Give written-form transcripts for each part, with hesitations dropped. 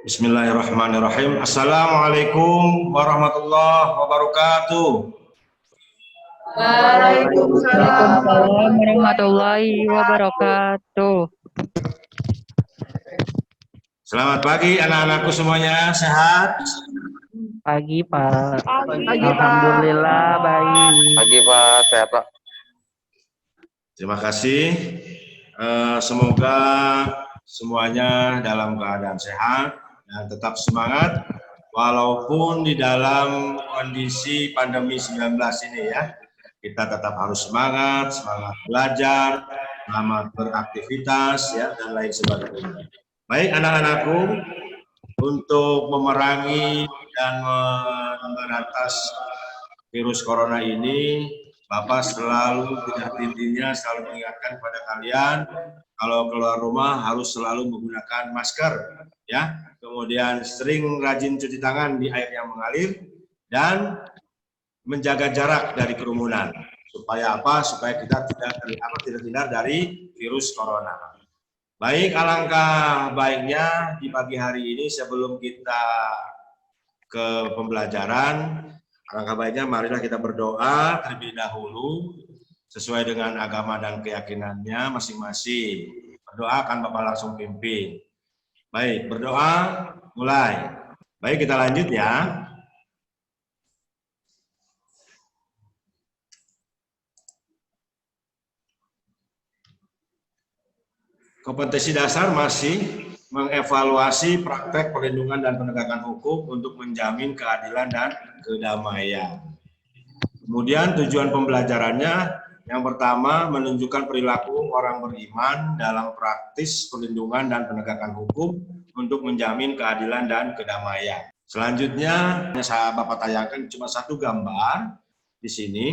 Bismillahirrahmanirrahim. Assalamualaikum warahmatullahi wabarakatuh. Waalaikumsalam warahmatullahi wabarakatuh. Selamat pagi anak-anakku semuanya, sehat? Pagi Pak. Pagi, Alhamdulillah baik. Pagi Pak, sehat Pak. Terima kasih. Semoga semuanya dalam keadaan sehat dan tetap semangat walaupun di dalam kondisi pandemi 19 ini ya. Kita tetap harus semangat belajar, semangat beraktivitas ya dan lain sebagainya. Baik anak-anakku, untuk memerangi dan memberantas virus corona ini, Bapak selalu tidak henti-hentinya selalu mengingatkan kepada kalian kalau keluar rumah harus selalu menggunakan masker ya. Kemudian sering rajin cuci tangan di air yang mengalir dan menjaga jarak dari kerumunan. Supaya apa? Supaya kita tidak terhindar dari virus corona. Baik, alangkah baiknya di pagi hari ini sebelum kita ke pembelajaran, alangkah baiknya marilah kita berdoa terlebih dahulu sesuai dengan agama dan keyakinannya masing-masing. Berdoa akan Bapak langsung pimpin. Baik, berdoa mulai. Baik, kita lanjut ya. Kompetensi dasar masih mengevaluasi praktek perlindungan dan penegakan hukum untuk menjamin keadilan dan kedamaian. Kemudian tujuan pembelajarannya yang pertama menunjukkan perilaku orang beriman dalam praktis perlindungan dan penegakan hukum untuk menjamin keadilan dan kedamaian. Selanjutnya saya Bapak tayangkan cuma satu gambar di sini.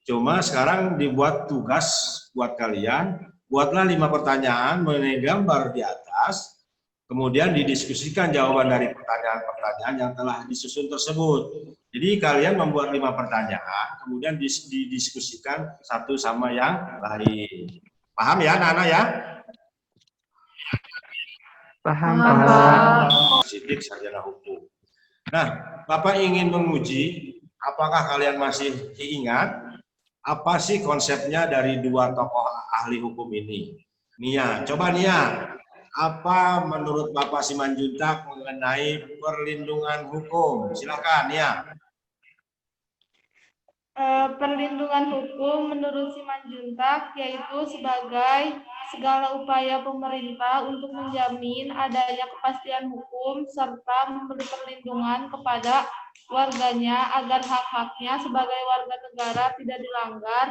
Cuma sekarang dibuat tugas buat kalian. Buatlah 5 pertanyaan mengenai gambar di atas, kemudian didiskusikan jawaban dari pertanyaan-pertanyaan yang telah disusun tersebut. Jadi kalian membuat 5 pertanyaan, kemudian didiskusikan satu sama yang lain. Paham ya anak-anak ya? Paham Pak. Sidik sarjana hukum. Nah, Bapak ingin menguji, apakah kalian masih ingat apa sih konsepnya dari dua tokoh ahli hukum ini? Nia, coba Nia, apa menurut Bapak Simanjuntak mengenai perlindungan hukum? Silakan Nia. Perlindungan hukum menurut Simanjuntak yaitu sebagai segala upaya pemerintah untuk menjamin adanya kepastian hukum serta memberi perlindungan kepada warganya agar hak-haknya sebagai warga negara tidak dilanggar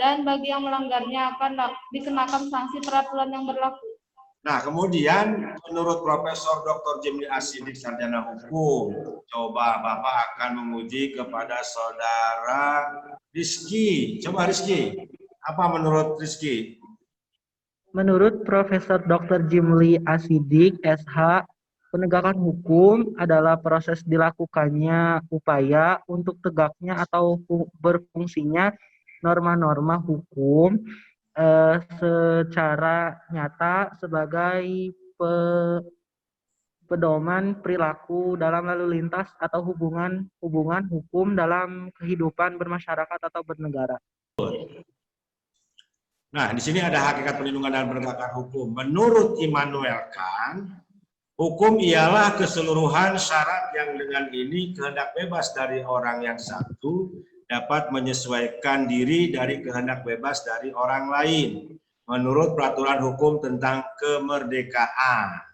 dan bagi yang melanggarnya akan dikenakan sanksi peraturan yang berlaku. Nah, kemudian menurut Profesor Dr. Jimli Asidik Sarjana Hukum, coba Bapak akan menguji kepada Saudara Rizky. Coba Rizky, apa menurut Rizky? Menurut Profesor Dr. Jimli Asidik, SH, penegakan hukum adalah proses dilakukannya upaya untuk tegaknya atau berfungsinya norma-norma hukum secara nyata sebagai pedoman perilaku dalam lalu lintas atau hubungan hukum dalam kehidupan bermasyarakat atau bernegara. Nah, di sini ada hakikat perlindungan dan penegakan hukum. Menurut Immanuel Kant, hukum ialah keseluruhan syarat yang dengan ini kehendak bebas dari orang yang satu dapat menyesuaikan diri dari kehendak bebas dari orang lain menurut peraturan hukum tentang kemerdekaan.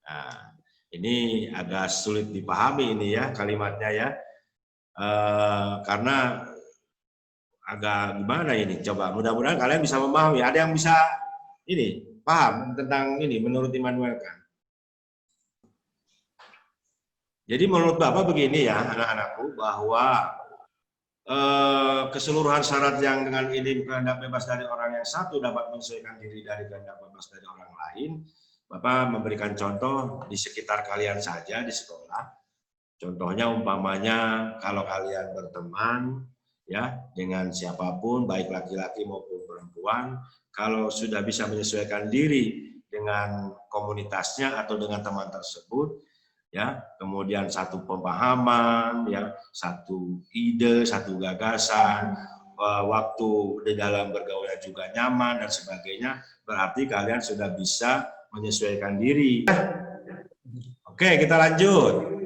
Nah, ini agak sulit dipahami ini ya kalimatnya ya, karena agak gimana ini, coba mudah-mudahan kalian bisa memahami. Ada yang bisa ini paham tentang ini menurut Immanuel Kant? Jadi menurut Bapak begini ya anak-anakku, bahwa keseluruhan syarat yang dengan ini kehendak bebas dari orang yang satu dapat menyesuaikan diri dari kehendak bebas dari orang lain. Bapak memberikan contoh di sekitar kalian saja di sekolah. Contohnya umpamanya kalau kalian berteman ya dengan siapapun baik laki-laki maupun perempuan, kalau sudah bisa menyesuaikan diri dengan komunitasnya atau dengan teman tersebut, ya, kemudian satu pemahaman, ya, satu ide, satu gagasan, waktu di dalam bergaulnya juga nyaman dan sebagainya, berarti kalian sudah bisa menyesuaikan diri. Oke, kita lanjut.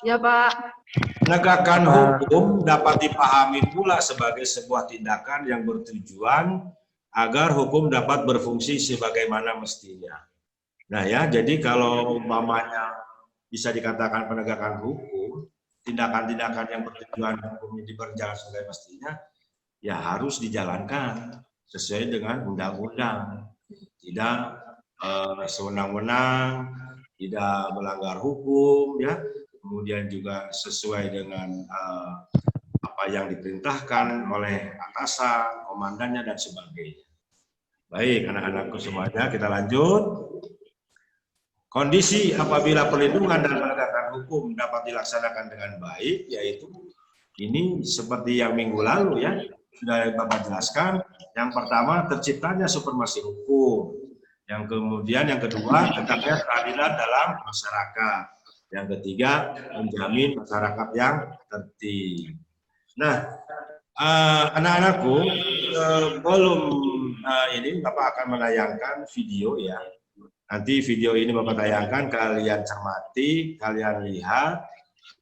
Ya, Pak. Penegakan hukum dapat dipahami pula sebagai sebuah tindakan yang bertujuan agar hukum dapat berfungsi sebagaimana mestinya. Nah ya, jadi kalau umpamanya bisa dikatakan penegakan hukum, tindakan-tindakan yang bertujuan hukum ini berjalan sebagai mestinya, ya harus dijalankan sesuai dengan undang-undang, tidak sewenang-wenang, tidak melanggar hukum, ya, kemudian juga sesuai dengan apa yang diperintahkan oleh atasan, komandannya, dan sebagainya. Baik, anak-anakku semuanya, kita lanjut. Kondisi apabila perlindungan dan penegakan hukum dapat dilaksanakan dengan baik, yaitu ini seperti yang minggu lalu, ya, sudah Bapak jelaskan. Yang pertama, terciptanya supremasi hukum. Yang kemudian, yang kedua, tegaknya keadilan dalam masyarakat. Yang ketiga, menjamin masyarakat yang tertib. Nah, anak-anakku, belum ini Bapak akan menayangkan video, ya. Nanti video ini Bapak tayangkan, kalian cermati, kalian lihat,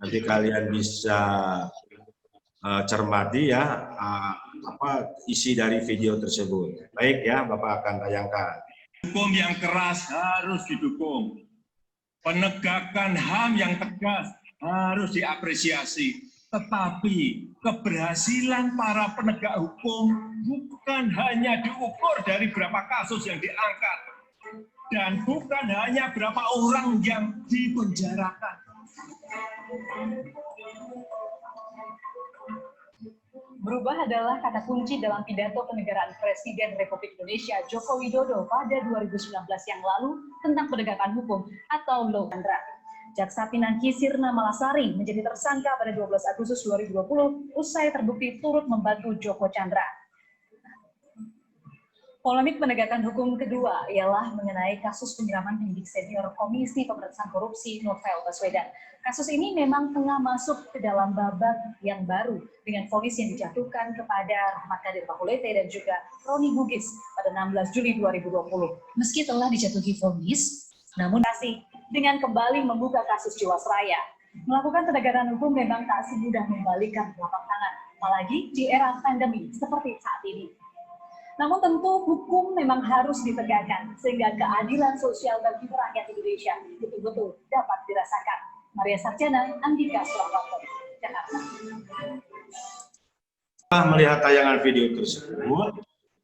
nanti kalian bisa cermati, ya, apa isi dari video tersebut. Baik, ya, Bapak akan tayangkan. Hukum yang keras harus didukung. Penegakan HAM yang tegas harus diapresiasi. Tetapi keberhasilan para penegak hukum bukan hanya diukur dari berapa kasus yang diangkat. Dan bukan hanya berapa orang yang dipenjarakan. Berubah adalah kata kunci dalam pidato kenegaraan Presiden Republik Indonesia Joko Widodo pada 2019 yang lalu tentang penegakan hukum atau Law Chandra. Jaksa Pinangki Sirna Malasari menjadi tersangka pada 12 Agustus 2020 usai terbukti turut membantu Joko Chandra. Polemik penegakan hukum kedua ialah mengenai kasus penyiraman penyidik senior Komisi Pemberantasan Korupsi Novel Baswedan. Kasus ini memang tengah masuk ke dalam babak yang baru dengan vonis yang dijatuhkan kepada Rahmat Kadir Bahulete dan juga Roni Bugis pada 16 Juli 2020. Meski telah dijatuhi vonis, namun masih dengan kembali membuka kasus Jiwasraya. Melakukan penegakan hukum memang tak semudah membalikan telapak tangan, apalagi di era pandemi seperti saat ini. Namun tentu hukum memang harus ditegakkan sehingga keadilan sosial bagi rakyat Indonesia betul-betul dapat dirasakan. Maria Sarjana, Andika Suramanto, Jakarta. Setelah melihat tayangan video tersebut,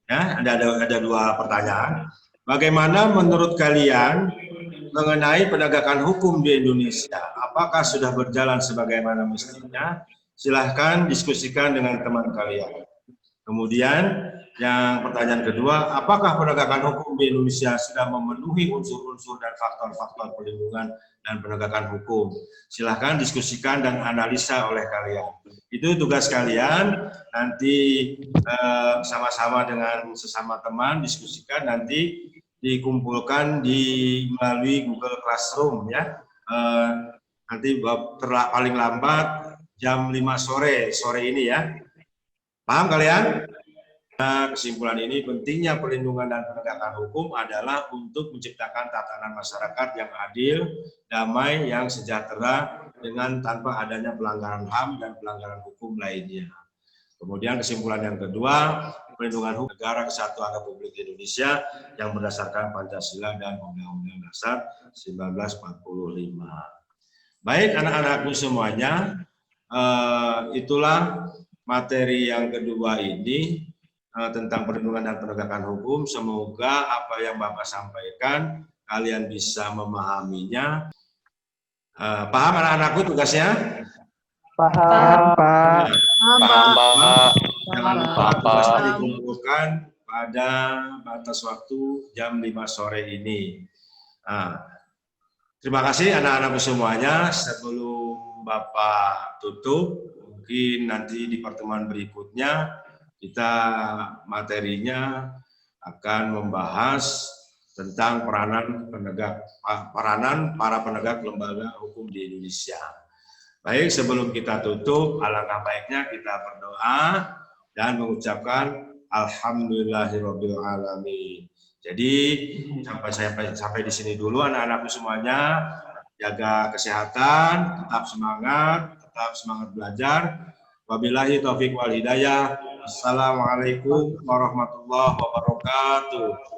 ya, ada dua pertanyaan. Bagaimana menurut kalian mengenai penegakan hukum di Indonesia? Apakah sudah berjalan sebagaimana mestinya? Silahkan diskusikan dengan teman kalian. Kemudian yang pertanyaan kedua, apakah penegakan hukum di Indonesia sudah memenuhi unsur-unsur dan faktor-faktor perlindungan dan penegakan hukum? Silahkan diskusikan dan analisa oleh kalian. Itu tugas kalian, nanti sama-sama dengan sesama teman diskusikan, nanti dikumpulkan melalui Google Classroom, ya. Nanti paling lambat jam 5 sore ini, ya. Paham kalian? Nah, kesimpulan ini, pentingnya perlindungan dan penegakan hukum adalah untuk menciptakan tatanan masyarakat yang adil, damai, yang sejahtera dengan tanpa adanya pelanggaran HAM dan pelanggaran hukum lainnya. Kemudian kesimpulan yang kedua, perlindungan hukum negara kesatuan Republik Indonesia yang berdasarkan Pancasila dan Undang-Undang Dasar 1945. Baik anak-anakku semuanya, itulah materi yang kedua ini tentang perlindungan dan penegakan hukum. Semoga apa yang Bapak sampaikan kalian bisa memahaminya. Paham anak-anakku tugasnya? Paham, Pak. Paham, Pak. Jangan lupa tugasnya dikumpulkan pada batas waktu jam 5 sore ini. Terima kasih anak-anakku semuanya. Sebelum Bapak tutup, mungkin nanti di pertemuan berikutnya kita materinya akan membahas tentang peranan para penegak lembaga hukum di Indonesia. Baik, sebelum kita tutup, alangkah baiknya kita berdoa dan mengucapkan alhamdulillahirabbil alamin. Jadi sampai di sini dulu anak-anakku semuanya. Jaga kesehatan, tetap semangat belajar. Wabillahi taufik wal hidayah. Assalamualaikum warahmatullahi wabarakatuh.